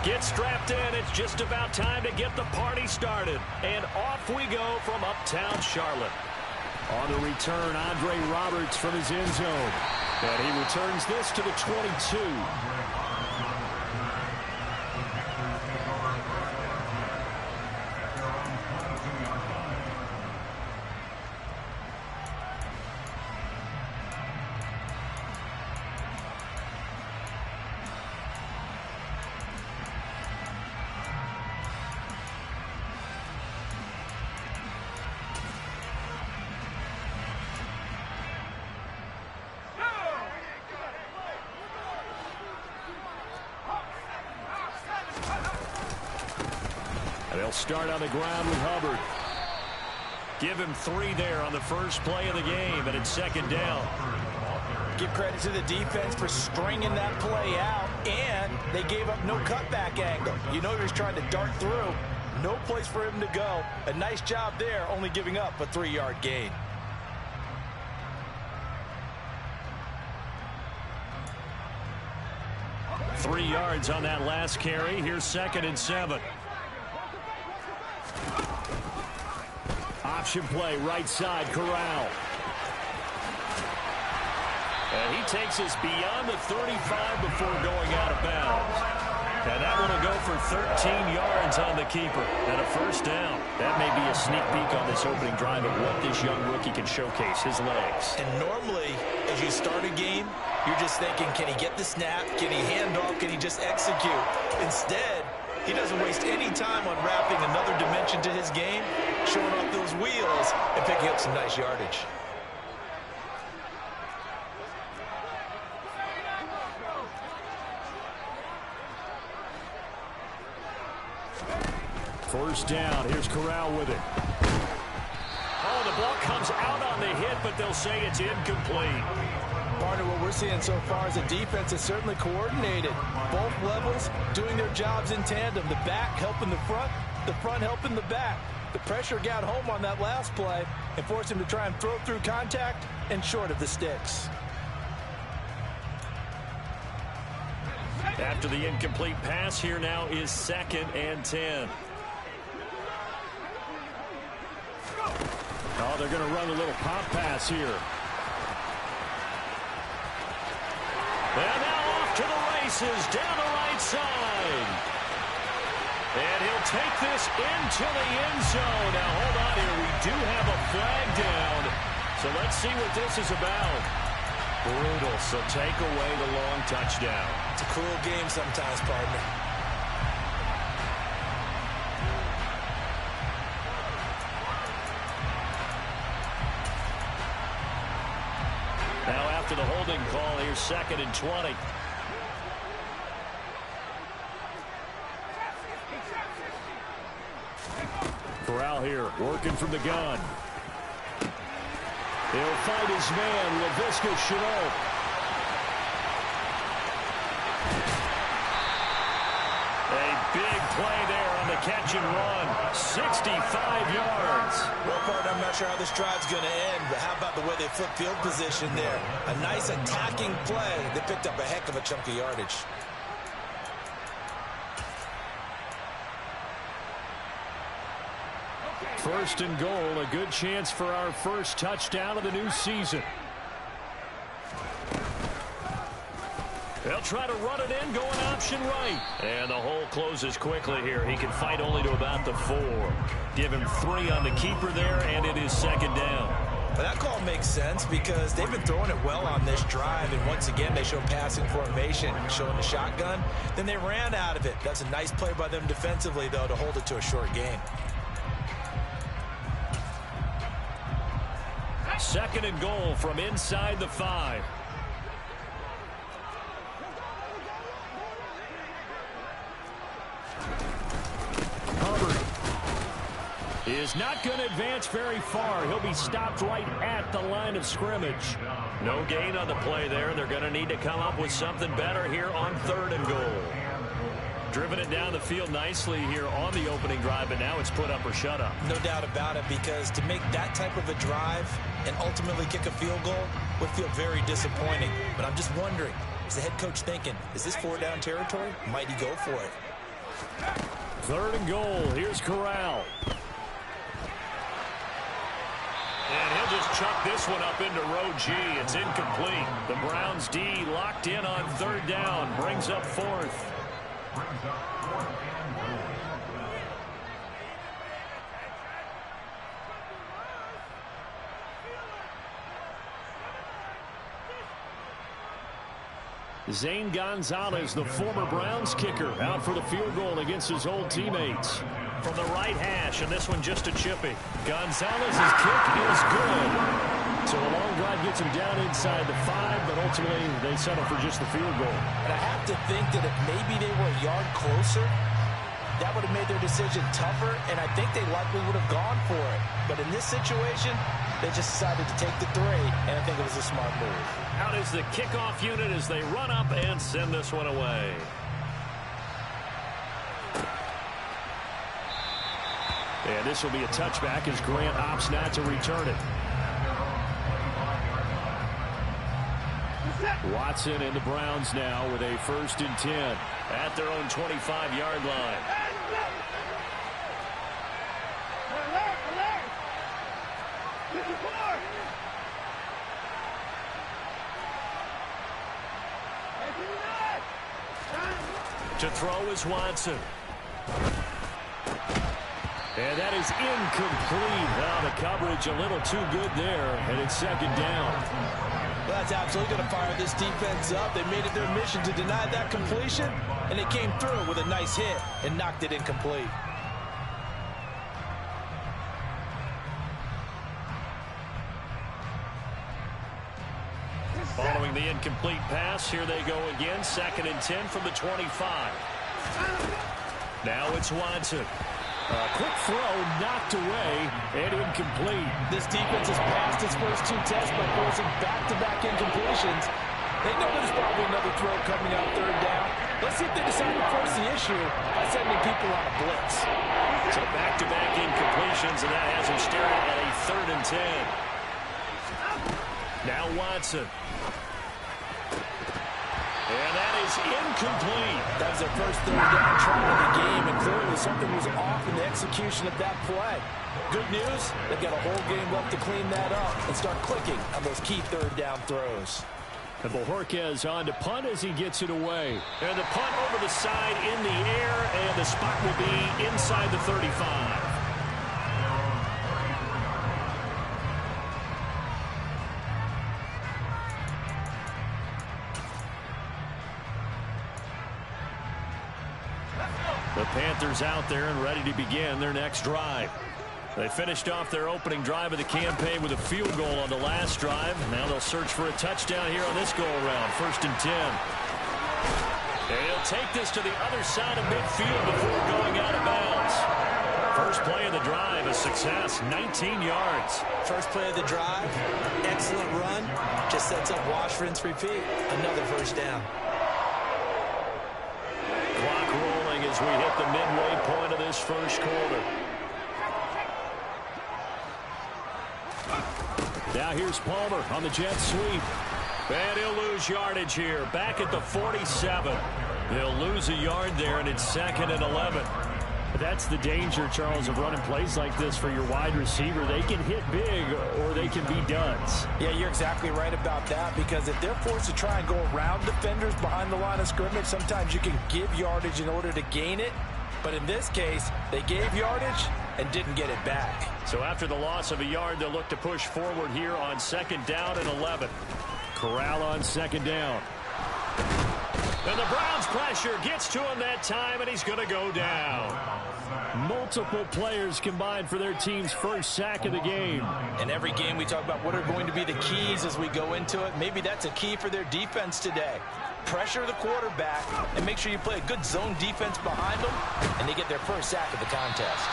Get strapped in. It's just about time to get the party started. And off we go from uptown Charlotte. On the return, Andre Roberts from his end zone. And he returns this to the 22. They'll start on the ground with Hubbard. Give him 3 there on the first play of the game, and it's second down. Give credit to the defense for stringing that play out, and they gave up no cutback angle. You know he was trying to dart through. No place for him to go. A nice job there, only giving up a 3-yard gain. Three yards on that last carry. Here's 2nd and 7. Option play, right side, Corral. And he takes us beyond the 35 before going out of bounds. And that one will go for 13 yards on the keeper. And a first down. That may be a sneak peek on this opening drive of what this young rookie can showcase, his legs. And normally, as you start a game, you're just thinking, can he get the snap? Can he hand off? Can he just execute? Instead, he doesn't waste any time on wrapping another dimension to his game, showing off those wheels, and picking up some nice yardage. First down. Here's Corral with it. Oh, the ball comes out on the hit, but they'll say it's incomplete. Partner, what we're seeing so far is the defense is certainly coordinated. Both levels doing their jobs in tandem. The back helping the front helping the back. The pressure got home on that last play and forced him to try and throw through contact and short of the sticks. After the incomplete pass, here now is 2nd and 10. Oh, they're going to run a little pop pass here. And now off to the races, down the right side. And he'll take this into the end zone. Now, hold on here. We do have a flag down. So let's see what this is about. Brutal. So take away the long touchdown. It's a cruel game sometimes, partner. Now after the holding call, here's 2nd and 20. Corral here, working from the gun. He'll find his man, Laviska Shenault. A big play there on the catch and run. 65 yards. Well, partner, I'm not sure how this drive's going to end, but how about the way they flip field position there? A nice attacking play. They picked up a heck of a chunk of yardage. First and goal, a good chance for our first touchdown of the new season. They'll try to run it in, going option right. And the hole closes quickly here. He can fight only to about the 4. Give him 3 on the keeper there, and it is 2nd down. Well, that call makes sense because they've been throwing it well on this drive, and once again they show passing formation, showing the shotgun. Then they ran out of it. That's a nice play by them defensively, though, to hold it to a short gain. 2nd and goal from inside the 5. Is not going to advance very far. He'll be stopped right at the line of scrimmage. No gain on the play there. They're going to need to come up with something better here on 3rd and goal. Driven it down the field nicely here on the opening drive, but now it's put up or shut up. No doubt about it, because to make that type of a drive and ultimately kick a field goal would feel very disappointing. But I'm just wondering, is the head coach thinking, is this 4-down territory? Might he go for it? Third and goal. Here's Corral. And he'll just chuck this one up into row G. It's incomplete. The Browns D locked in on third down. Brings up fourth. Zane Gonzalez, the former Browns kicker, out for the field goal against his old teammates. From the right hash, and this one just a chippy. Gonzalez's kick is good. So a long drive gets him down inside the 5, but ultimately they settle for just the field goal. And I have to think that if maybe they were a yard closer, that would have made their decision tougher, and I think they likely would have gone for it. But in this situation, they just decided to take the 3, and I think it was a smart move. Out is the kickoff unit as they run up and send this one away. And this will be a touchback as Grant opts not to return it. Watson and the Browns now with a 1st and 10 at their own 25-yard line. To throw is Watson. And that is incomplete. Now the coverage a little too good there, and it's 2nd down. Well, that's absolutely going to fire this defense up. They made it their mission to deny that completion, and they came through with a nice hit and knocked it incomplete. Following the incomplete pass, here they go again. 2nd and 10 from the 25. Now it's Watson. A quick throw knocked away and incomplete. This defense has passed its first 2 tests by forcing back-to-back incompletions. They know there's probably another throw coming out 3rd down. Let's see if they decide to force the issue by sending people on a blitz. So back-to-back incompletions, and that has them staring at a 3rd and 10. Now Watson. And that is incomplete. That was their first 3rd down try of the game, and clearly something was off in the execution of that play. Good news, they've got a whole game left to clean that up and start clicking on those key 3rd down throws. And Bojorquez on to punt as he gets it away. And the punt over the side in the air, and the spot will be inside the 35. The Panthers out there and ready to begin their next drive. They finished off their opening drive of the campaign with a field goal on the last drive. Now they'll search for a touchdown here on this go-around. 1st and 10. And he'll take this to the other side of midfield before going out of bounds. First play of the drive, a success, 19 yards. First play of the drive, excellent run. Just sets up wash, rinse, repeat. Another 1st down. Clock rolling as we hit the midway point of this 1st quarter. Now here's Palmer on the jet sweep. And he'll lose yardage here. Back at the 47. He'll lose a yard there, and it's 2nd and 11. That's the danger, Charles, of running plays like this for your wide receiver. They can hit big or they can be duds. Yeah, you're exactly right about that, because if they're forced to try and go around defenders behind the line of scrimmage, sometimes you can give yardage in order to gain it. But in this case, they gave yardage and didn't get it back. So after the loss of a yard, they'll look to push forward here on 2nd down and 11. Corral on 2nd down. And the Browns pressure gets to him that time, and he's going to go down. Multiple players combined for their team's first sack of the game. In every game we talk about what are going to be the keys as we go into it. Maybe that's a key for their defense today. Pressure the quarterback and make sure you play a good zone defense behind them, and they get their first sack of the contest.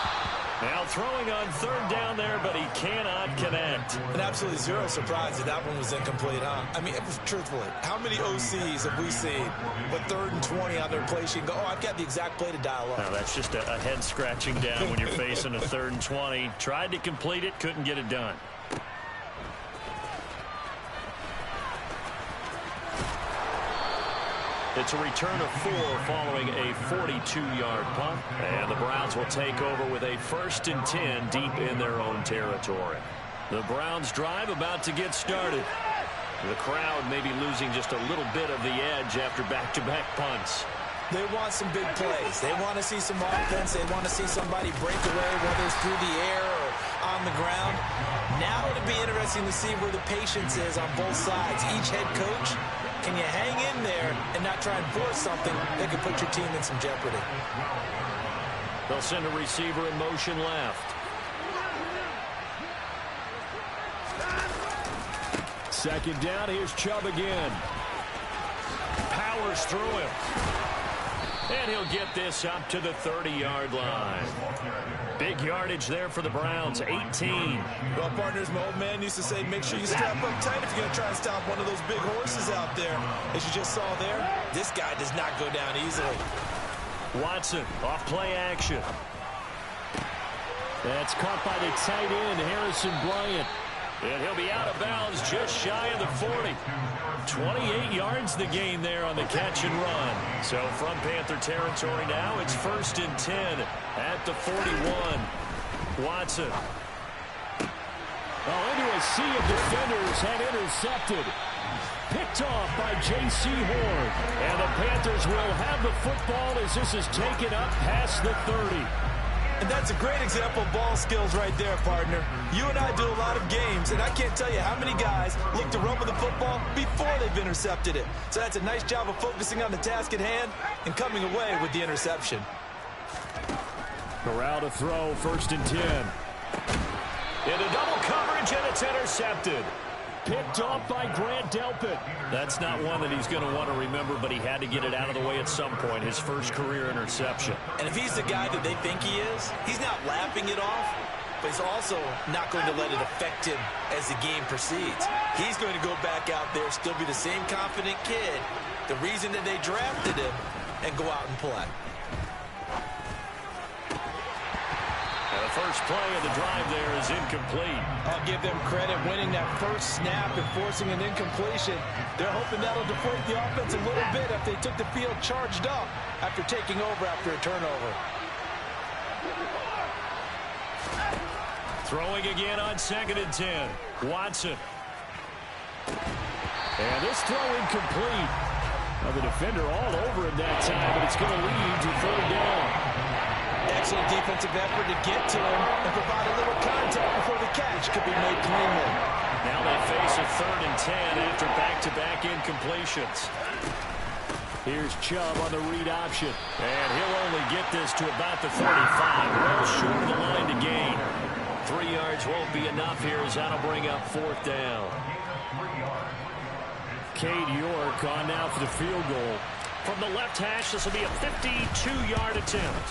Now throwing on 3rd down there, but he cannot connect. And absolutely zero surprise that one was incomplete, huh? I mean, truthfully, how many OCs have we seen with 3rd and 20 on their play sheet and go, oh, I've got the exact play to dial up? Now, that's just a head scratching down when you're facing a 3rd and 20. Tried to complete it, couldn't get it done. It's a return of 4 following a 42-yard punt. And the Browns will take over with a 1st and 10 deep in their own territory. The Browns drive about to get started. The crowd may be losing just a little bit of the edge after back-to-back punts. They want some big plays. They want to see some offense. They want to see somebody break away, whether it's through the air or on the ground. Now it'll be interesting to see where the patience is on both sides. Each head coach, can you hang in there and not try and force something that could put your team in some jeopardy? They'll send a receiver in motion left. Second down, here's Chubb again. Powers through him. And he'll get this up to the 30-yard line. Big yardage there for the Browns, 18. Well, partners, my old man used to say, make sure you strap up tight if you're going to try and stop one of those big horses out there. As you just saw there, this guy does not go down easily. Watson, off play action. That's caught by the tight end, Harrison Bryant. And he'll be out of bounds just shy of the 40. 28 yards the gain there on the catch and run. So from Panther territory now, it's 1st and 10 at the 41. Watson. Into a sea of defenders and intercepted. Picked off by J.C. Horn. And the Panthers will have the football as this is taken up past the 30. And that's a great example of ball skills right there, partner. You and I do a lot of games, and I can't tell you how many guys look to run with the football before they've intercepted it. So that's a nice job of focusing on the task at hand and coming away with the interception. Corral to throw, 1st and 10. Into double coverage, and it's intercepted. Picked off by Grant Delpit. That's not one that he's going to want to remember, but he had to get it out of the way at some point, his first career interception. And if he's the guy that they think he is, he's not laughing it off, but he's also not going to let it affect him as the game proceeds. He's going to go back out there, still be the same confident kid, the reason that they drafted him, and go out and play. And the first play of the drive there is incomplete. I'll give them credit winning that first snap and forcing an incompletion. They're hoping that'll deflate the offense a little bit if they took the field charged up after taking over after a turnover. Throwing again on 2nd and 10. Watson. And this throw incomplete. Now the defender all over him that time, but it's going to lead to 3rd down. Excellent defensive effort to get to him and provide a little contact before the catch could be made cleanly. Now they face a 3rd and 10 after back-to-back incompletions. Here's Chubb on the read option. And he'll only get this to about the 35. Well short of the line to gain. 3 yards won't be enough here as that'll bring up 4th down. Cade York on now for the field goal. From the left hash, this will be a 52-yard attempt.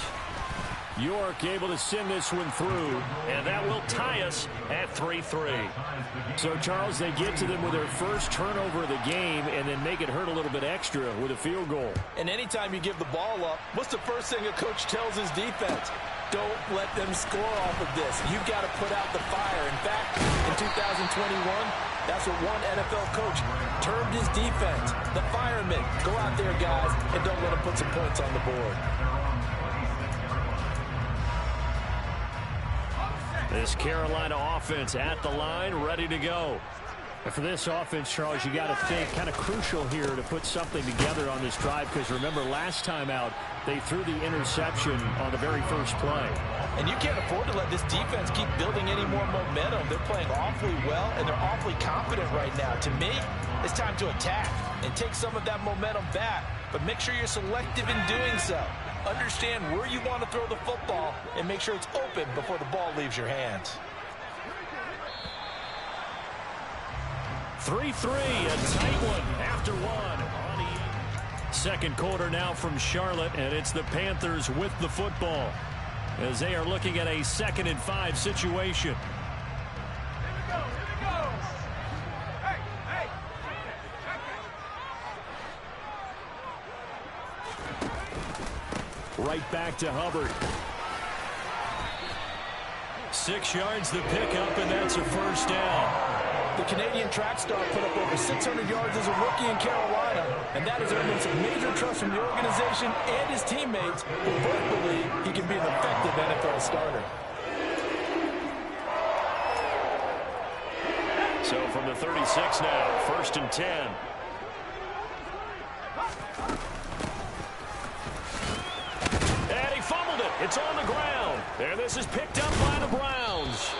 York able to send this one through. And that will tie us at 3-3. So, Charles, they get to them with their first turnover of the game and then make it hurt a little bit extra with a field goal. And anytime you give the ball up, what's the first thing a coach tells his defense? Don't let them score off of this. You've got to put out the fire. In fact, in 2021, that's what one NFL coach termed his defense. The firemen. Go out there, guys, and don't let them put some points on the board. This Carolina offense at the line, ready to go. And for this offense, Charles, you got to think kind of crucial here to put something together on this drive, because remember last time out, they threw the interception on the very first play. And you can't afford to let this defense keep building any more momentum. They're playing awfully well, and they're awfully confident right now. To me, it's time to attack and take some of that momentum back, but make sure you're selective in doing so. Understand where you want to throw the football and make sure it's open before the ball leaves your hands. 3-3, a tight one after one. Second quarter now from Charlotte, and it's the Panthers with the football as they are looking at a 2nd and 5 situation. Right back to Hubbard. 6 yards the pickup, and that's a 1st down. The Canadian track star put up over 600 yards as a rookie in Carolina, and that has earned him some major trust from the organization and his teammates, who both believe he can be an effective NFL starter. So from the 36 now, 1st and 10. And he fumbled it. It's on the ground. And this is picked up by the Browns.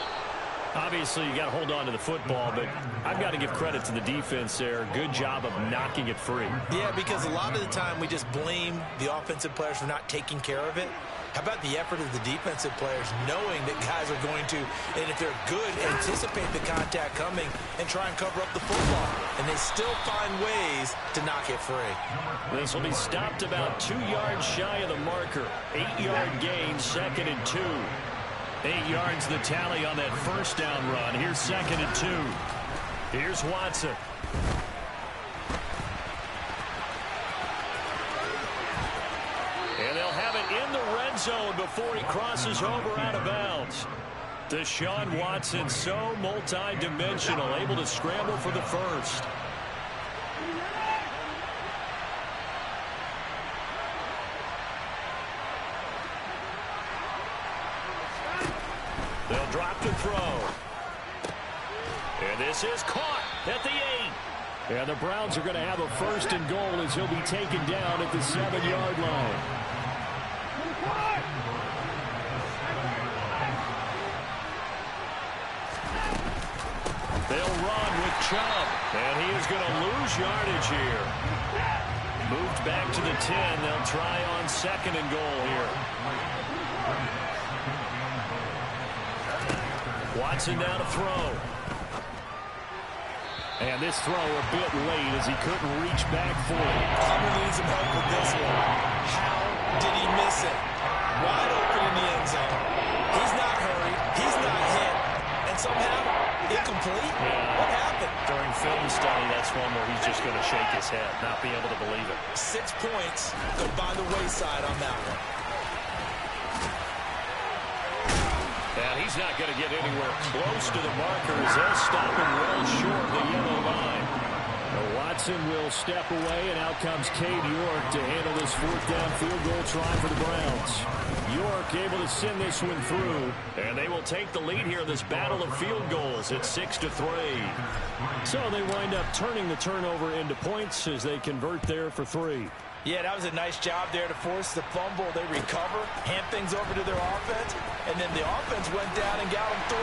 Obviously, you got to hold on to the football, but I've got to give credit to the defense there. Good job of knocking it free. Yeah, because a lot of the time we just blame the offensive players for not taking care of it. How about the effort of the defensive players knowing that guys are going to, and if they're good, anticipate the contact coming and try and cover up the football. And they still find ways to knock it free. This will be stopped about 2 yards shy of the marker. 8-yard gain, 2nd and 2. 8 yards the tally on that first down run. Here's 2nd and 2. Here's Watson. And they'll have it in the red zone before he crosses over out of bounds. Deshaun Watson, so multi-dimensional, able to scramble for the first. They'll drop to throw. And this is caught at the 8. And the Browns are going to have a 1st and goal as he'll be taken down at the 7-yard line. They'll run with Chubb. And he is going to lose yardage here. Moved back to the 10. They'll try on 2nd and goal here. Watson now to throw. And this throw a bit late as he couldn't reach back for it. Cleveland needs some help with this one. How did he miss it? Wide open in the end zone. He's not hurried. He's not hit. And somehow, incomplete? Yeah. What happened? During film study, that's one where he's just going to shake his head, not be able to believe it. 6 points go by the wayside on that one. And he's not going to get anywhere close to the markers. They'll stop him well short of the yellow line. Watson will step away, and out comes Cade York to handle this 4th down field goal try for the Browns. York able to send this one through. And they will take the lead here in this battle of field goals at 6-3. So they wind up turning the turnover into points as they convert there for 3. Yeah, that was a nice job there to force the fumble. They recover, hand things over to their offense, and then the offense went down and got them 3.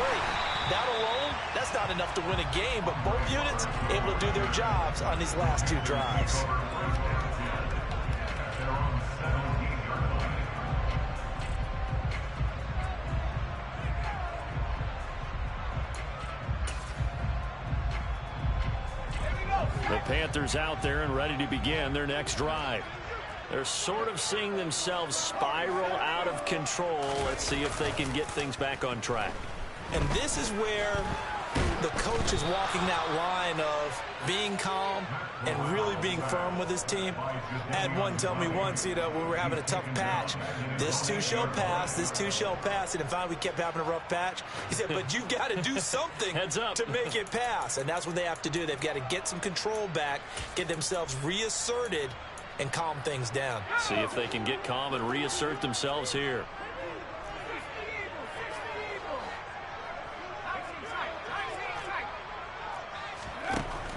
That alone, that's not enough to win a game, but both units able to do their jobs on these last 2 drives. The Panthers out there and ready to begin their next drive. They're sort of seeing themselves spiral out of control. Let's see if they can get things back on track. And this is where the coach is walking that line of being calm and really being firm with his team. I had one tell me once, when we were having a tough patch, this too shall pass, this too shall pass. And finally we kept having a rough patch. He said, but you got to do something Heads up. to make it pass. And that's what they have to do. They've got to get some control back, get themselves reasserted, and calm things down. See if they can get calm and reassert themselves here.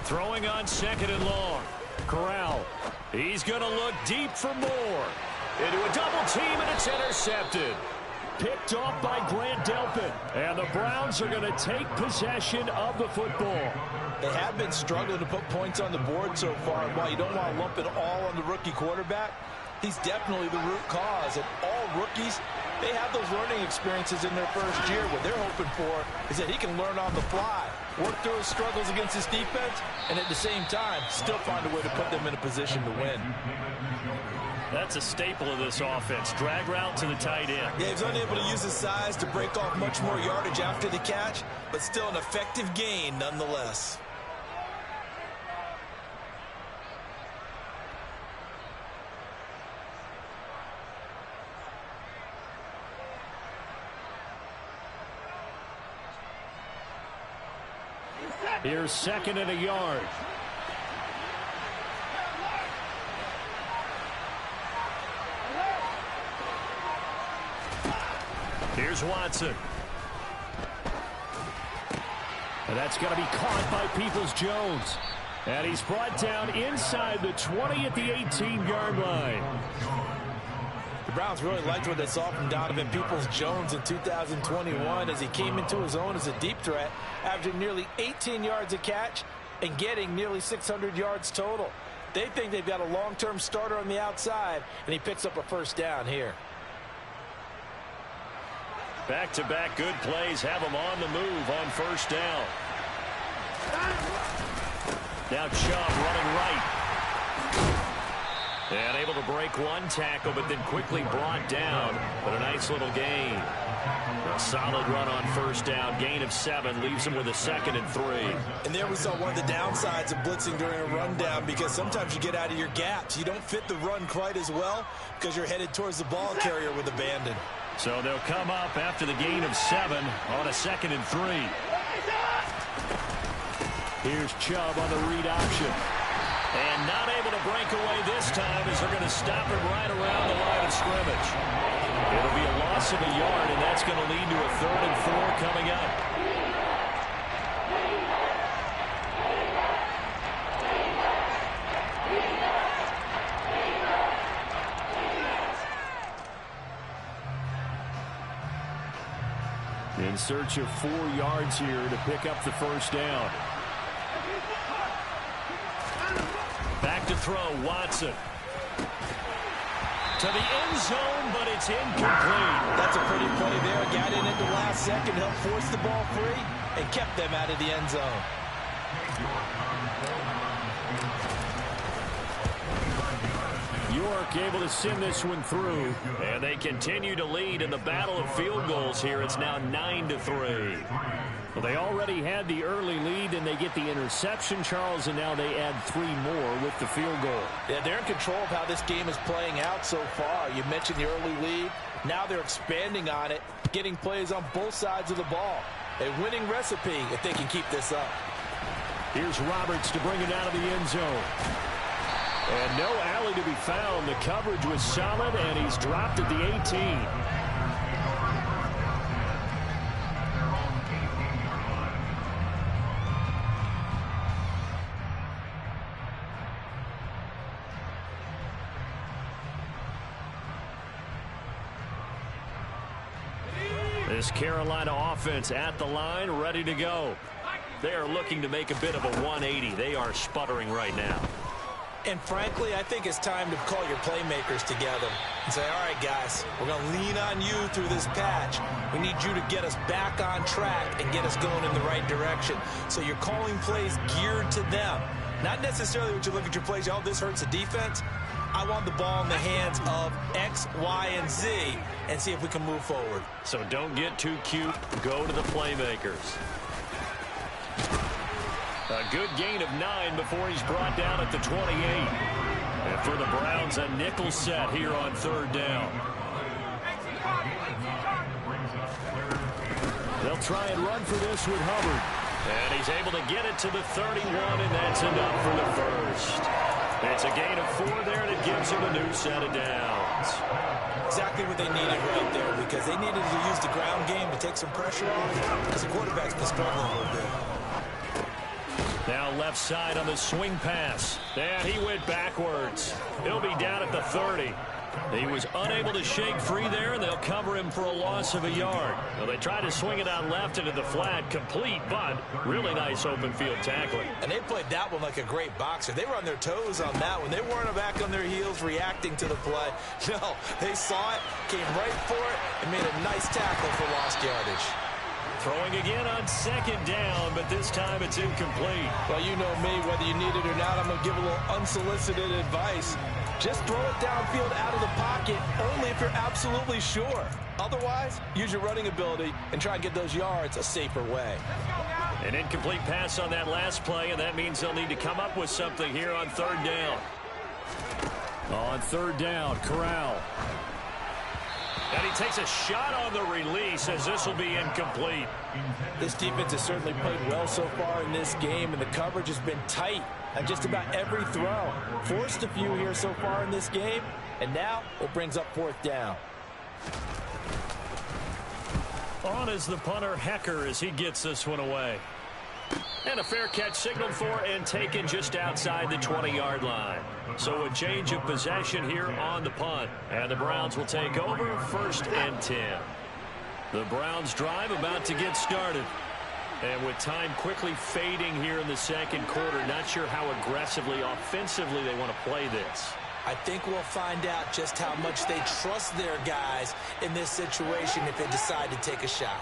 Throwing on 2nd and long. Corral. He's going to look deep for more. Into a double team, and it's intercepted. Picked off by Grant Delpit. And the Browns are going to take possession of the football. They have been struggling to put points on the board so far. And while you don't want to lump it all on the rookie quarterback, he's definitely the root cause. And all rookies, they have those learning experiences in their first year. What they're hoping for is that he can learn on the fly, work through his struggles against his defense, and at the same time, still find a way to put them in a position to win. That's a staple of this offense. Drag route to the tight end. Yeah, he's unable to use his size to break off much more yardage after the catch, but still an effective gain nonetheless. Here's 2nd and a yard. Here's Watson. And that's going to be caught by Peoples-Jones. And he's brought down inside the 20 at the 18-yard line. The Browns really liked what they saw from Donovan Peoples-Jones in 2021 as he came into his own as a deep threat, averaging nearly 18 yards a catch and getting nearly 600 yards total. They think they've got a long-term starter on the outside, and he picks up a first down here. Back-to-back good plays have him on the move on first down. Now Chubb running right. And able to break one tackle, but then quickly brought down. But a nice little gain. A solid run on first down. Gain of 7 leaves him with a 2nd and 3. And there we saw one of the downsides of blitzing during a rundown, because sometimes you get out of your gaps. You don't fit the run quite as well because you're headed towards the ball carrier with abandon. So they'll come up after the gain of 7 on a 2nd and 3. Here's Chubb on the read option. And not able to break away this time as they're going to stop him right around the line of scrimmage. It'll be a loss of a yard, and that's going to lead to a 3rd and 4 coming up. In search of 4 yards here to pick up the first down. Back to throw, Watson. To the end zone, but it's incomplete. That's a pretty play there. Got in at the last second, helped force the ball free, and kept them out of the end zone. York able to send this one through. And they continue to lead in the battle of field goals here. It's now 9-3. Well, they already had the early lead, and they get the interception, Charles, and now they add 3 more with the field goal. Yeah, they're in control of how this game is playing out so far. You mentioned the early lead. Now they're expanding on it, getting plays on both sides of the ball. A winning recipe if they can keep this up. Here's Roberts to bring it out of the end zone. And no alley to be found. The coverage was solid, and he's dropped at the 18. This Carolina offense at the line, ready to go. They are looking to make a bit of a 180. They are sputtering right now. And frankly, I think it's time to call your playmakers together and say, all right, guys, we're going to lean on you through this patch. We need you to get us back on track and get us going in the right direction. So you're calling plays geared to them. Not necessarily when you look at your plays, oh, this hurts the defense. I want the ball in the hands of X, Y, and Z and see if we can move forward. So don't get too cute. Go to the playmakers. A good gain of 9 before he's brought down at the 28. And for the Browns, a nickel set here on 3rd down. They'll try and run for this with Hubbard. And he's able to get it to the 31, and that's enough for the first. It's a gain of 4 there, and it gives him a new set of downs. Exactly what they needed right there, because they needed to use the ground game to take some pressure off, because the quarterback's been struggling a little bit. Now left side on the swing pass. And he went backwards. He'll be down at the 30. He was unable to shake free there, and they'll cover him for a loss of a yard. Well, they tried to swing it out left into the flat, complete, but really nice open field tackling. And they played that one like a great boxer. They were on their toes on that one. They weren't back on their heels reacting to the play. No, they saw it, came right for it, and made a nice tackle for lost yardage. Throwing again on 2nd down, but this time it's incomplete. Well, you know me, whether you need it or not, I'm going to give a little unsolicited advice. Just throw it downfield out of the pocket, only if you're absolutely sure. Otherwise, use your running ability and try and get those yards a safer way. An incomplete pass on that last play, and that means they'll need to come up with something here on 3rd down. On 3rd down, Corral. And he takes a shot on the release as this will be incomplete. This defense has certainly played well so far in this game, and the coverage has been tight on just about every throw. Forced a few here so far in this game, and now it brings up 4th down. On is the punter, Hecker, as he gets this one away. And a fair catch signaled for and taken just outside the 20-yard line. So a change of possession here on the punt. And the Browns will take over 1st and 10. The Browns drive about to get started. And with time quickly fading here in the 2nd quarter, not sure how aggressively, offensively they want to play this. I think we'll find out just how much they trust their guys in this situation if they decide to take a shot.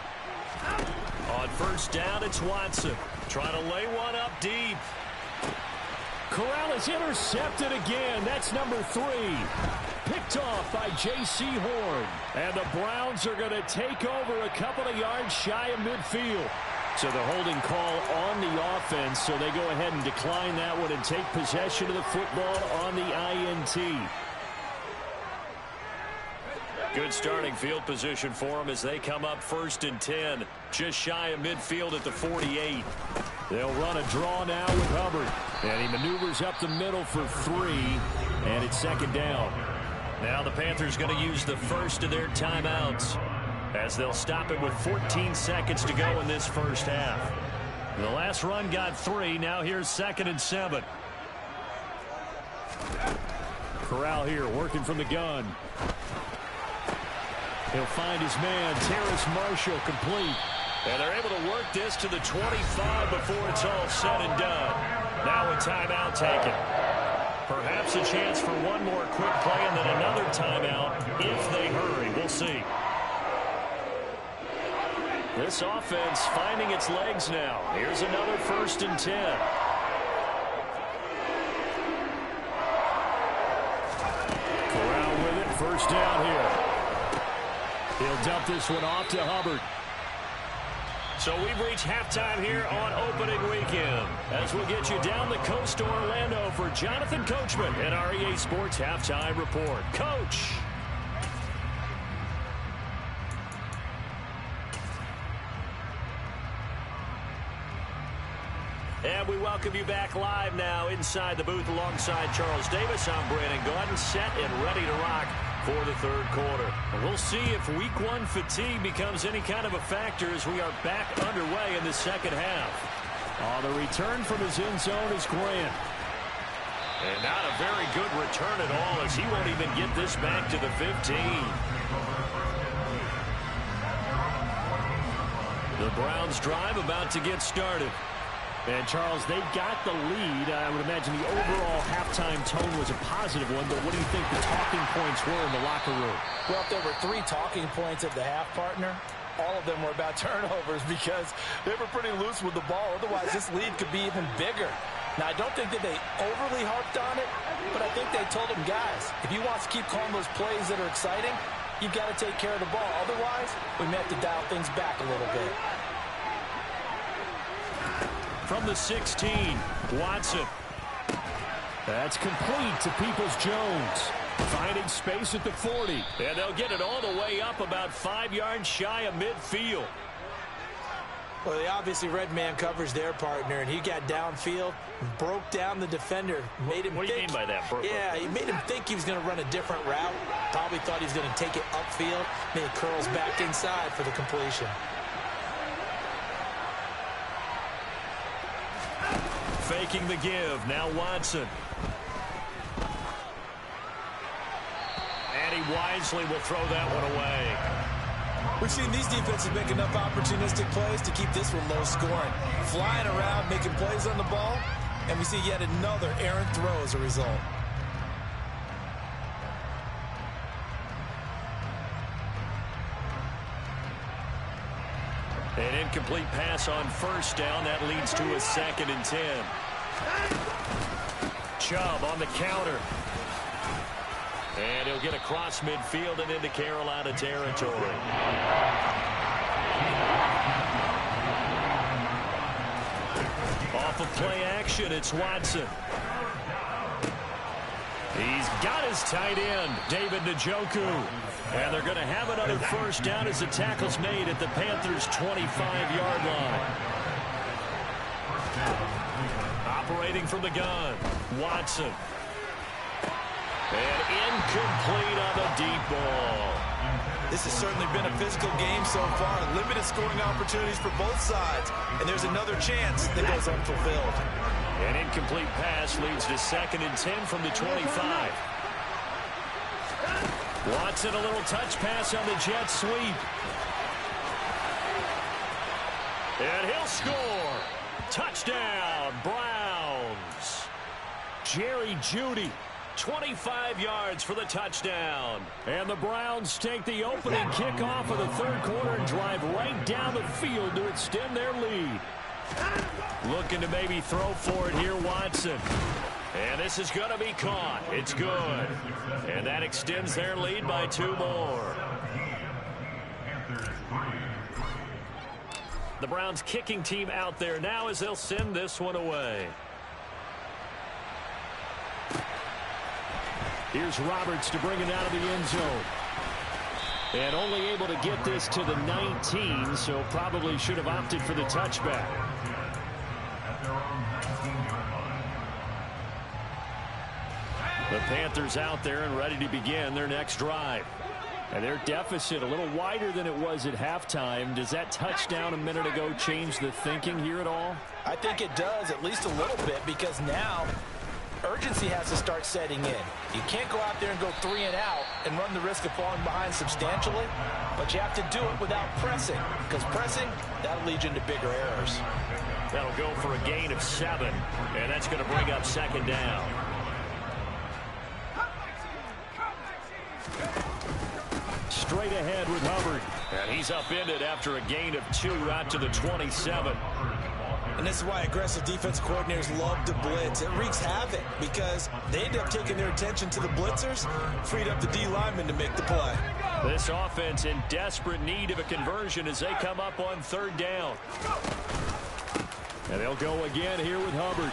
On 1st down, it's Watson. Trying to lay one up deep. Corral is intercepted again. That's number 3. Picked off by J.C. Horn. And the Browns are going to take over a couple of yards shy of midfield. So the holding call on the offense, so they go ahead and decline that one and take possession of the football on the INT. Good starting field position for them as they come up 1st and 10. Just shy of midfield at the 48. They'll run a draw now with Hubbard. And he maneuvers up the middle for 3. And it's 2nd down. Now the Panthers going to use the first of their timeouts, as they'll stop it with 14 seconds to go in this 1st half. The last run got 3. Now here's 2nd and 7. Corral here working from the gun. He'll find his man, Terrace Marshall, complete. And they're able to work this to the 25 before it's all said and done. Now a timeout taken. Perhaps a chance for one more quick play and then another timeout if they hurry. We'll see. This offense finding its legs now. Here's another 1st and 10. Corral with it. 1st down here. He'll dump this one off to Hubbard. So we've reached halftime here on opening weekend, as we'll get you down the coast to Orlando for Jonathan Coachman at our EA Sports Halftime Report. Coach. And we welcome you back live now inside the booth alongside Charles Davis. I'm Brandon Gordon, set and ready to rock for the 3rd quarter. And we'll see if Week 1 fatigue becomes any kind of a factor as we are back underway in the 2nd half. On the return from his end zone is Grant. And not a very good return at all, as he won't even get this back to the 15. The Browns drive about to get started. And, Charles, they got the lead. I would imagine the overall halftime tone was a positive one, but what do you think the talking points were in the locker room? Well, if there were 3 talking points at the half, partner, all of them were about turnovers because they were pretty loose with the ball. Otherwise, this lead could be even bigger. Now, I don't think that they overly harped on it, but I think they told them, guys, if you want to keep calling those plays that are exciting, you've got to take care of the ball. Otherwise, we may have to dial things back a little bit. From the 16, Watson. That's complete to Peoples-Jones. Finding space at the 40. And they'll get it all the way up about 5 yards shy of midfield. Well, they obviously red man covers their partner, and he got downfield, broke down the defender, made him What do you mean by that? Yeah, he made him think he was going to run a different route. Probably thought he was going to take it upfield. Then he curls back inside for the completion. Faking the give. Now Watson. And he wisely will throw that one away. We've seen these defenses make enough opportunistic plays to keep this one low scoring. Flying around, making plays on the ball, and we see yet another errant throw as a result. An incomplete pass on 1st down. That leads to a 2nd and 10. Chubb on the counter. And he'll get across midfield and into Carolina territory. Off of play action, it's Watson. He's got his tight end, David Njoku. And they're going to have another first down as the tackle's made at the Panthers' 25-yard line. Operating from the gun, Watson. And incomplete on the deep ball. This has certainly been a physical game so far. Limited scoring opportunities for both sides. And there's another chance that goes unfulfilled. An incomplete pass leads to 2nd and 10 from the 25. Watson, a little touch pass on the jet sweep. And he'll score. Touchdown, Browns. Jerry Jeudy, 25 yards for the touchdown. And the Browns take the opening kickoff of the third quarter and drive right down the field to extend their lead. Looking to maybe throw for it here, Watson. And this is going to be caught. It's good. And that extends their lead by 2 more. The Browns kicking team out there now as they'll send this one away. Here's Roberts to bring it out of the end zone. And only able to get this to the 19, so probably should have opted for the touchback. The Panthers out there and ready to begin their next drive. And their deficit a little wider than it was at halftime. Does that touchdown a minute ago change the thinking here at all? I think it does, at least a little bit, because now urgency has to start setting in. You can't go out there and go 3 and out and run the risk of falling behind substantially, but you have to do it without pressing, because pressing, that'll lead you into bigger errors. That'll go for a gain of 7, and that's going to bring up 2nd down. Straight ahead with Hubbard. And he's upended after a gain of 2 out to the 27. And this is why aggressive defensive coordinators love to blitz. It wreaks havoc because they end up taking their attention to the blitzers, freed up the D lineman to make the play. This offense in desperate need of a conversion as they come up on 3rd down. And they'll go again here with Hubbard.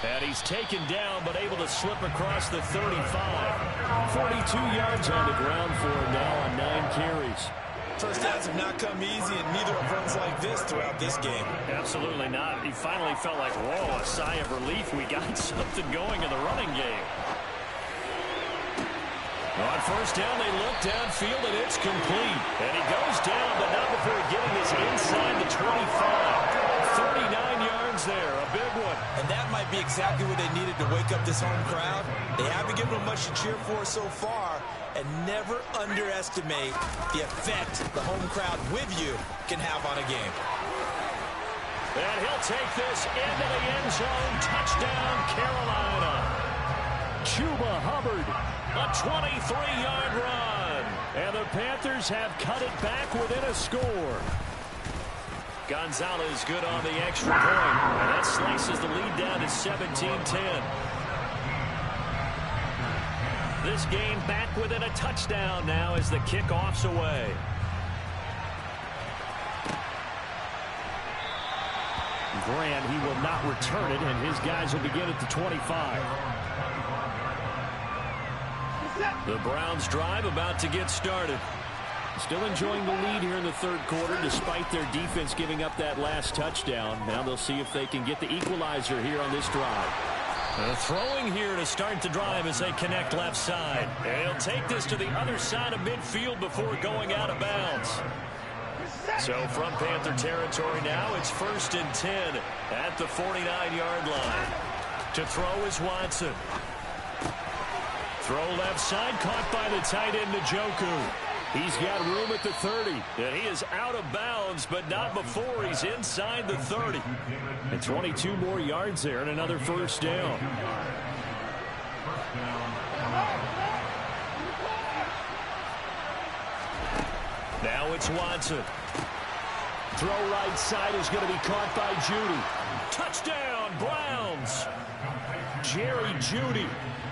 And he's taken down, but able to slip across the 35. 42 yards on the ground for him now on 9 carries. First downs have not come easy, and neither have runs like this throughout this game. Absolutely not. He finally felt like, whoa, a sigh of relief. We got something going in the running game. On 1st down, they look downfield, and it's complete. And he goes down, but not before getting this inside the 25. 39 yards there, a big one. And that might be exactly what they needed to wake up this home crowd. They haven't given them much to cheer for so far, and never underestimate the effect the home crowd with you can have on a game. And he'll take this into the end zone. Touchdown, Carolina. Chuba Hubbard, a 23-yard run. And the Panthers have cut it back within a score. Gonzalez good on the extra point. And that slices the lead down to 17-10. This game back within a touchdown now as the kickoff's away. Grant, he will not return it, and his guys will begin at the 25. The Browns drive about to get started. Still enjoying the lead here in the 3rd quarter despite their defense giving up that last touchdown. Now they'll see if they can get the equalizer here on this drive. Throwing here to start the drive as they connect left side. And he'll take this to the other side of midfield before going out of bounds. So from Panther territory now, it's 1st and 10 at the 49-yard line. To throw is Watson. Throw left side, caught by the tight end Njoku. He's got room at the 30, and he is out of bounds, but not before he's inside the 30. And 22 more yards there and another first down. Now it's Watson. Throw right side is going to be caught by Jeudy. Touchdown, Browns. Jerry Jeudy.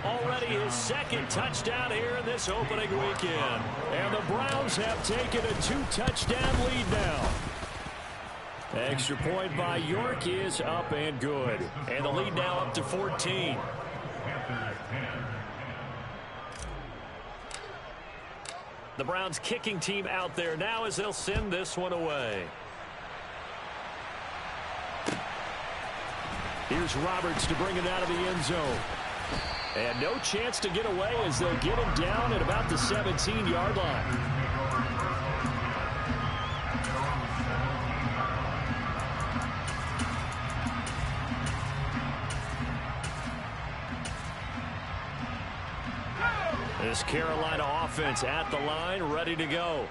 Already his 2nd touchdown here in this opening weekend. And the Browns have taken a 2-touchdown lead now. Extra point by York is up and good. And the lead now up to 14. The Browns kicking team out there now as they'll send this one away. Here's Roberts to bring it out of the end zone. And no chance to get away as they'll get him down at about the 17-yard line. This Carolina offense at the line, ready to go.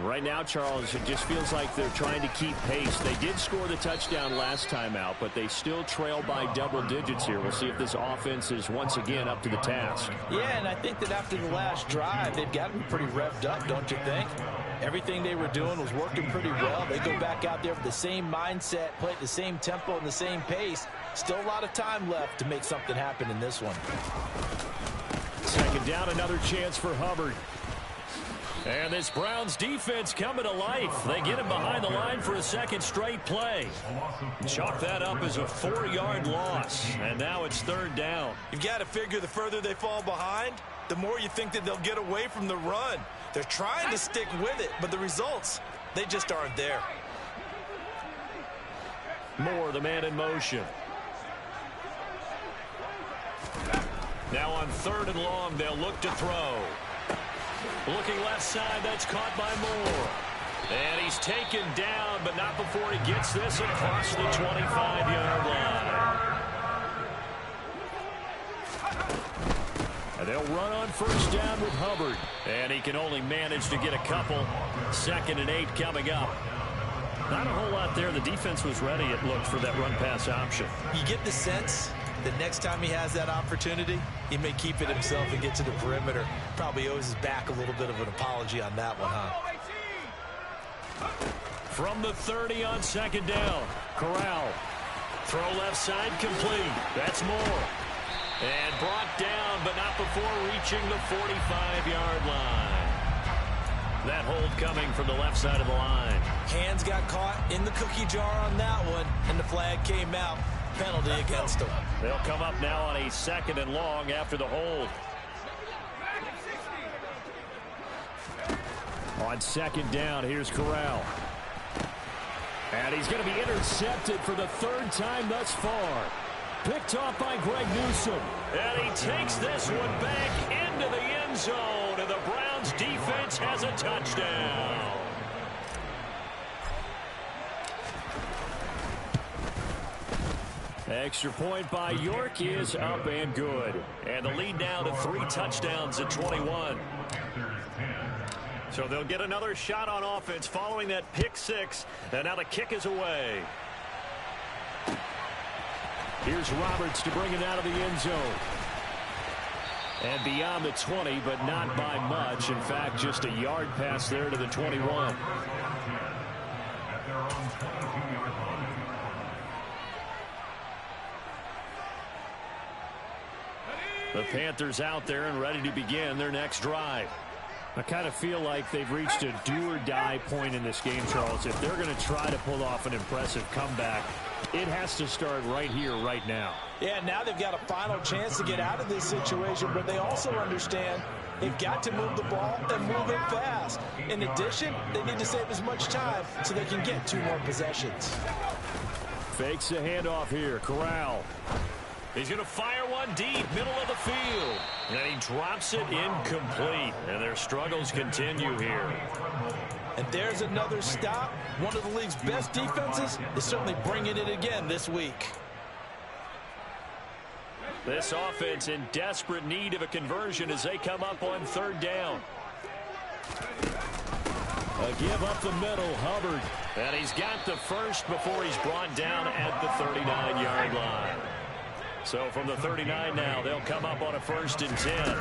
Right now, Charles, it just feels like they're trying to keep pace. They did score the touchdown last time out, but they still trail by double digits here. We'll see if this offense is once again up to the task. Yeah, and I think that after the last drive, they've got to be pretty revved up, don't you think? Everything they were doing was working pretty well. They go back out there with the same mindset, play at the same tempo and the same pace. Still a lot of time left to make something happen in this one. Second down, another chance for Hubbard. And this Browns defense coming to life. They get him behind the line for a second straight play. Chalk that up as a 4-yard loss. And now it's third down. You've got to figure the further they fall behind, the more you think that they'll get away from the run. They're trying to stick with it, but the results, they just aren't there. Moore, the man in motion. Now on 3rd and long, they'll look to throw. Looking left side, that's caught by Moore. And he's taken down, but not before he gets this across the 25-yard line. And they'll run on first down with Hubbard. And he can only manage to get a couple. 2nd and 8 coming up. Not a whole lot there. The defense was ready, it looked, for that run-pass option. You get the sense that next time he has that opportunity, he may keep it himself and get to the perimeter. Probably owes his back a little bit of an apology on that one, huh? From the 30 on 2nd down, Corral. Throw left side complete. That's Moore. And brought down, but not before reaching the 45-yard line. That hold coming from the left side of the line. Hands got caught in the cookie jar on that one, and the flag came out. Penalty against them. They'll come up now on a 2nd and long after the hold. On 2nd down, here's Corral. And he's going to be intercepted for the 3rd time thus far. Picked off by Greg Newsome. And he takes this one back into the end zone, and the Browns defense has a touchdown. Extra point by York is up and good. And the lead now to 3 touchdowns at 21. So they'll get another shot on offense following that pick 6. And now the kick is away. Here's Roberts to bring it out of the end zone. And beyond the 20, but not by much. In fact, just a yard pass there to the 21. The Panthers out there and ready to begin their next drive. I kind of feel like they've reached a do-or-die point in this game, Charles. If they're going to try to pull off an impressive comeback, it has to start right here, right now. Yeah, now they've got a final chance to get out of this situation, but they also understand they've got to move the ball and move it fast. In addition, they need to save as much time so they can get 2 more possessions. Fakes the handoff here. Corral. He's going to fire one deep, middle of the field. And he drops it incomplete. And their struggles continue here. And there's another stop. One of the league's best defenses is certainly bringing it again this week. This offense in desperate need of a conversion as they come up on 3rd down. A give up the middle, Hubbard. And he's got the first before he's brought down at the 39-yard line. So from the 39 now, they'll come up on a 1st and 10.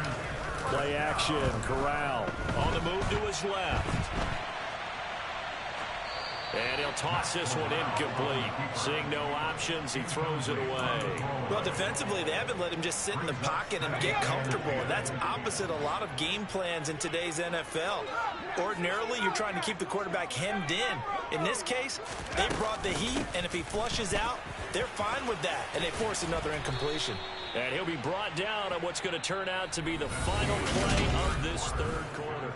Play action, Corral. On the move to his left. And he'll toss this one incomplete. Seeing no options, he throws it away. Well, defensively, they haven't let him just sit in the pocket and get comfortable. And that's opposite a lot of game plans in today's NFL. Ordinarily, you're trying to keep the quarterback hemmed in. In this case, they brought the heat, and if he flushes out, they're fine with that. And they force another incompletion. And he'll be brought down on what's going to turn out to be the final play of this 3rd quarter.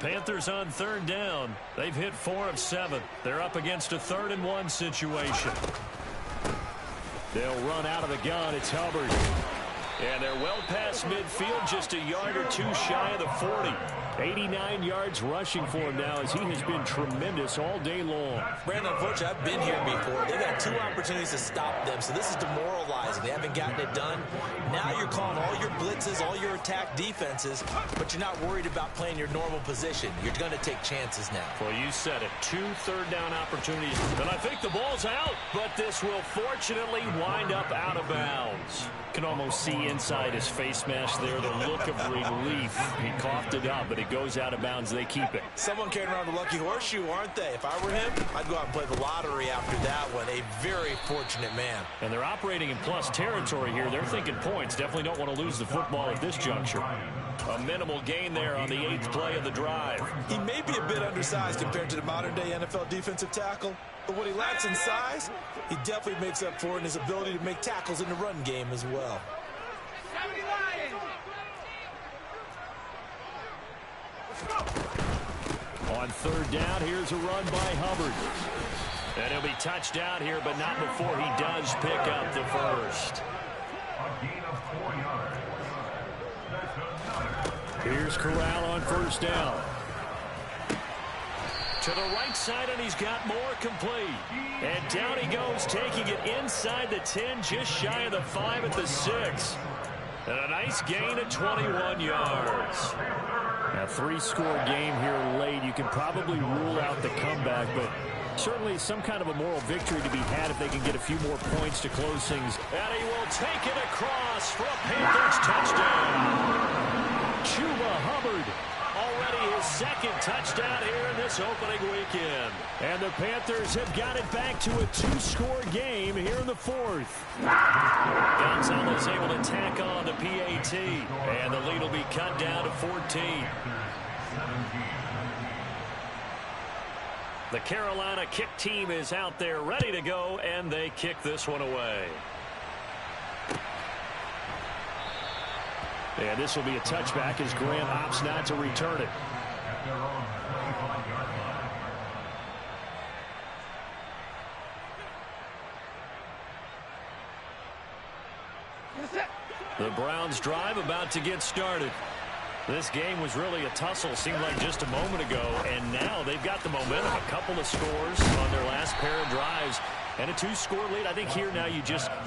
Panthers on third down. They've hit 4 of 7. They're up against a 3rd and 1 situation. They'll run out of the gun. It's Hubbard. And they're well past midfield, just a yard or two shy of the 40. 89 yards rushing for him now as he has been tremendous all day long. Brandon, unfortunately, I've been here before. They've had 2 opportunities to stop them, so this is demoralizing. They haven't gotten it done. Now you're calling all your blitzes, all your attack defenses, but you're not worried about playing your normal position. You're going to take chances now. Well, you said it. 2 third-down opportunities. And I think the ball's out, but this will fortunately wind up out of bounds. Can almost see inside his face mask there the look of relief. He coughed it up, but it goes out of bounds. They keep it. Someone carrying around a lucky horseshoe, aren't they? If I were him, I'd go out and play the lottery after that one. A very fortunate man. And they're operating in plus territory here. They're thinking points. Definitely don't want to lose the football at this juncture. A minimal gain there on the 8th play of the drive. He may be a bit undersized compared to the modern-day NFL defensive tackle, but when he lacks in size, he definitely makes up for it in his ability to make tackles in the run game as well. On third down, here's a run by Hubbard. And he'll be touched down here, but not before he does pick up the first. Here's Corral on first down. To the right side, and he's got more complete. And down he goes, taking it inside the 10, just shy of the 5 at the 6. And a nice gain of 21 yards. A 3-score game here late. You can probably rule out the comeback, but certainly some kind of a moral victory to be had if they can get a few more points to close things. And he will take it across for a Panthers touchdown. Chuba Hubbard. Already his 2nd touchdown here in this opening weekend. And the Panthers have got it back to a 2-score game here in the 4th. Gonzalez able to tack on the PAT. And the lead will be cut down to 14. The Carolina kick team is out there ready to go, and they kick this one away. And this will be a touchback as Grant opts not to return it. The Browns drive about to get started. This game was really a tussle, seemed like just a moment ago, and now they've got the momentum. A couple of scores on their last pair of drives. And a 2-score lead. I think here now you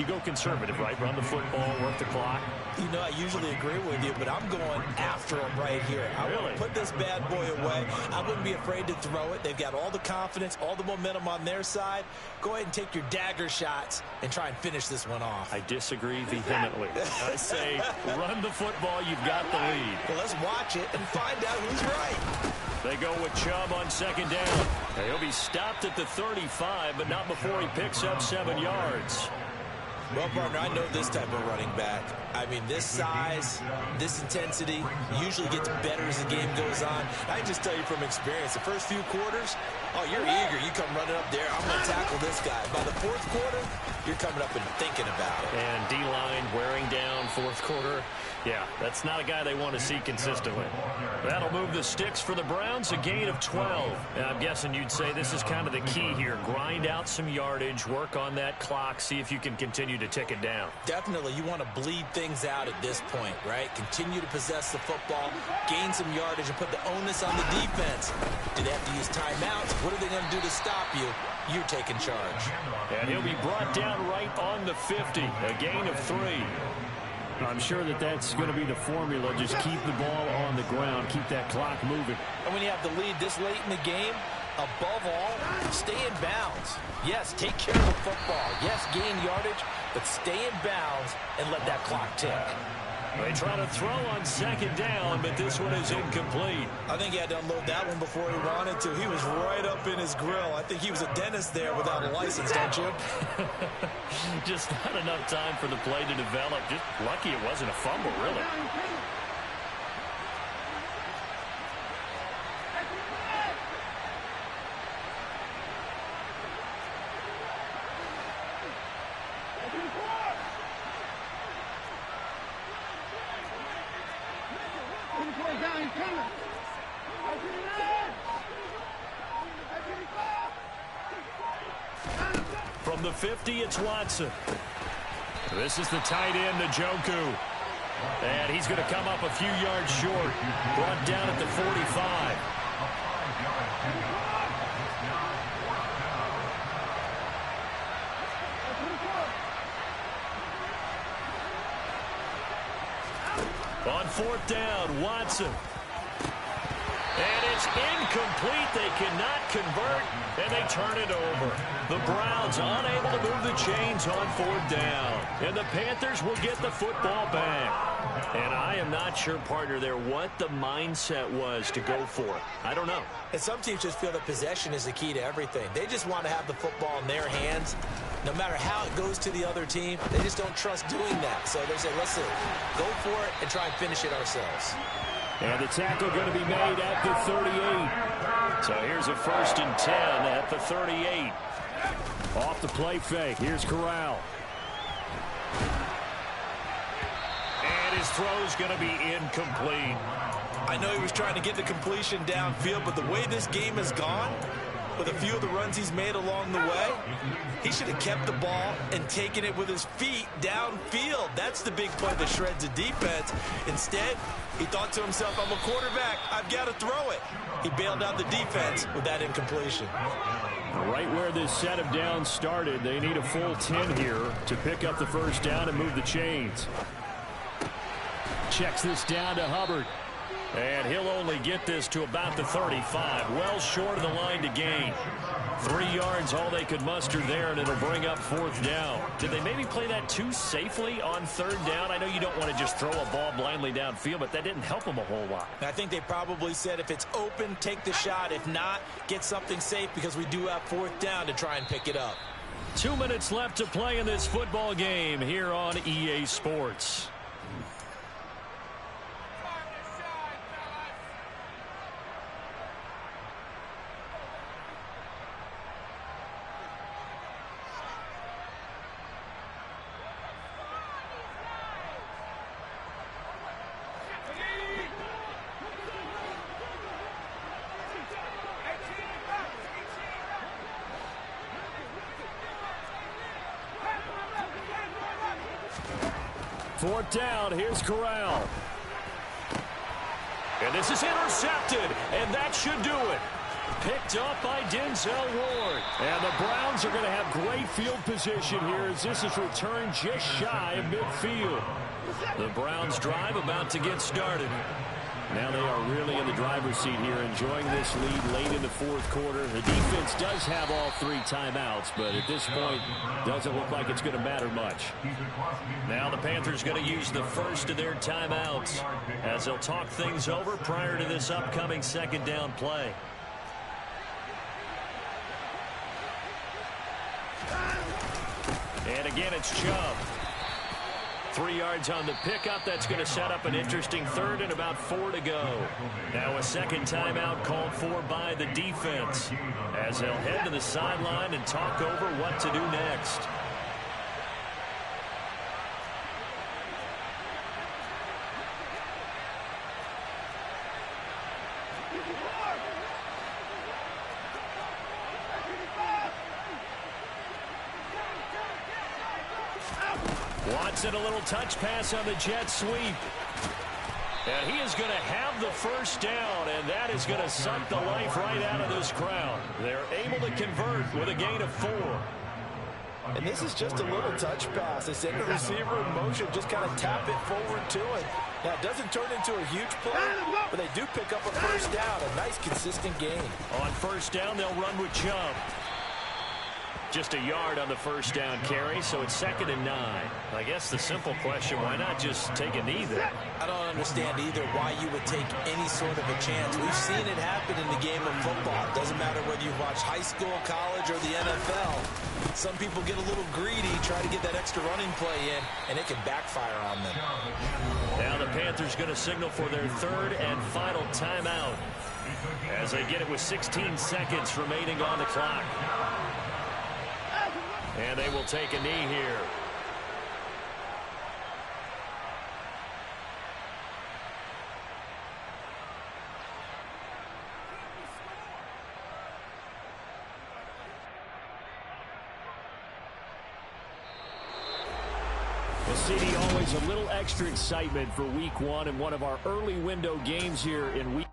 go conservative, right? Run the football, work the clock. You know, I usually agree with you, but I'm going after him right here. I want to put this bad boy away. I wouldn't be afraid to throw it. They've got all the confidence, all the momentum on their side. Go ahead and take your dagger shots and try and finish this one off. I disagree vehemently. I say run the football. You've got the lead. Well, let's watch it and find out who's right. They go with Chubb on 2nd down. He'll be stopped at the 35, but not before he picks up 7 yards. Well, partner, I know this type of running back. I mean, this size, this intensity usually gets better as the game goes on. I can just tell you from experience, the first few quarters, oh, you're eager. You come running up there, I'm going to tackle this guy. By the 4th quarter, you're coming up and thinking about it. And D-line wearing down 4th quarter. Yeah, that's not a guy they want to see consistently. That'll move the sticks for the Browns, a gain of 12. And I'm guessing you'd say this is kind of the key here. Grind out some yardage, work on that clock, see if you can continue to tick it down. Definitely, you want to bleed things out at this point, right? Continue to possess the football, gain some yardage, and put the onus on the defense. Do they have to use timeouts? What are they going to do to stop you? You're taking charge. And he'll be brought down right on the 50, a gain of 3. I'm sure that's going to be the formula. Just keep the ball on the ground. Keep that clock moving. And when you have the lead this late in the game, above all, stay in bounds. Yes, take care of the football. Yes, gain yardage, but stay in bounds and let that clock tick. They try to throw on 2nd down, but this one is incomplete. I think he had to unload that one before he wanted to. He was right up in his grill. I think he was a dentist there without a license, don't you? Just not enough time for the play to develop. Just lucky it wasn't a fumble, really. From the 50, it's Watson. This is the tight end, Njoku. And he's going to come up a few yards short. Brought down at the 45. On fourth down, Watson. And it's incomplete. They cannot convert, and they turn it over. The Browns unable to move the chains on fourth down. And the Panthers will get the football back. And I am not sure, partner, there what the mindset was to go for it. I don't know. And some teams just feel that possession is the key to everything. They just want to have the football in their hands. No matter how it goes to the other team, they just don't trust doing that. So they say, listen, go for it and try and finish it ourselves. And the tackle going to be made at the 38. So here's a 1st and 10 at the 38. Off the play fake. Here's Corral. And his throw's going to be incomplete. I know he was trying to get the completion downfield, but the way this game has gone, with a few of the runs he's made along the way, he should have kept the ball and taken it with his feet downfield. That's the big play that shreds the defense. Instead, he thought to himself, I'm a quarterback. I've got to throw it. He bailed out the defense with that incompletion. Right where this set of downs started, they need a full 10 here to pick up the first down and move the chains. Checks this down to Hubbard. And he'll only get this to about the 35. Well short of the line to gain. 3 yards, all they could muster there, and it'll bring up fourth down. Did they maybe play that too safely on third down? I know you don't want to just throw a ball blindly downfield, but that didn't help them a whole lot. I think they probably said if it's open, take the shot. If not, get something safe because we do have fourth down to try and pick it up. 2 minutes left to play in this football game here on EA Sports. Fourth down, here's Corral. And this is intercepted, and that should do it. Picked up by Denzel Ward. And the Browns are going to have great field position here as this is returned just shy of midfield. The Browns drive about to get started. Now they are really in the driver's seat here, enjoying this lead late in the fourth quarter. The defense does have all 3 timeouts, but at this point, doesn't look like it's going to matter much. Now the Panthers going to use the first of their timeouts as they'll talk things over prior to this upcoming second down play. And again, it's Chubb. 3 yards on the pickup. That's going to set up an interesting third and about 4 to go. Now a second timeout called for by the defense as they'll head to the sideline and talk over what to do next. Watson, a little touch pass on the jet sweep. And he is going to have the first down, and that is going to suck the life right out of this crowd. They're able to convert with a gain of 4. And this is just a little touch pass. They send the receiver in motion, just kind of tap it forward to it. Now, it doesn't turn into a huge play, but they do pick up a first down, a nice, consistent gain. On first down, they'll run with Chubb. Just a yard on the first down carry, so it's 2nd and 9. I guess the simple question, why not just take a knee there? I don't understand either why you would take any sort of a chance. We've seen it happen in the game of football. It doesn't matter whether you watch high school, college, or the NFL. Some people get a little greedy, try to get that extra running play in, and it can backfire on them. Now the Panthers going to signal for their third and final timeout as they get it with 16 seconds remaining on the clock. And they will take a knee here. The CD, always a little extra excitement for week one and one of our early window games here in week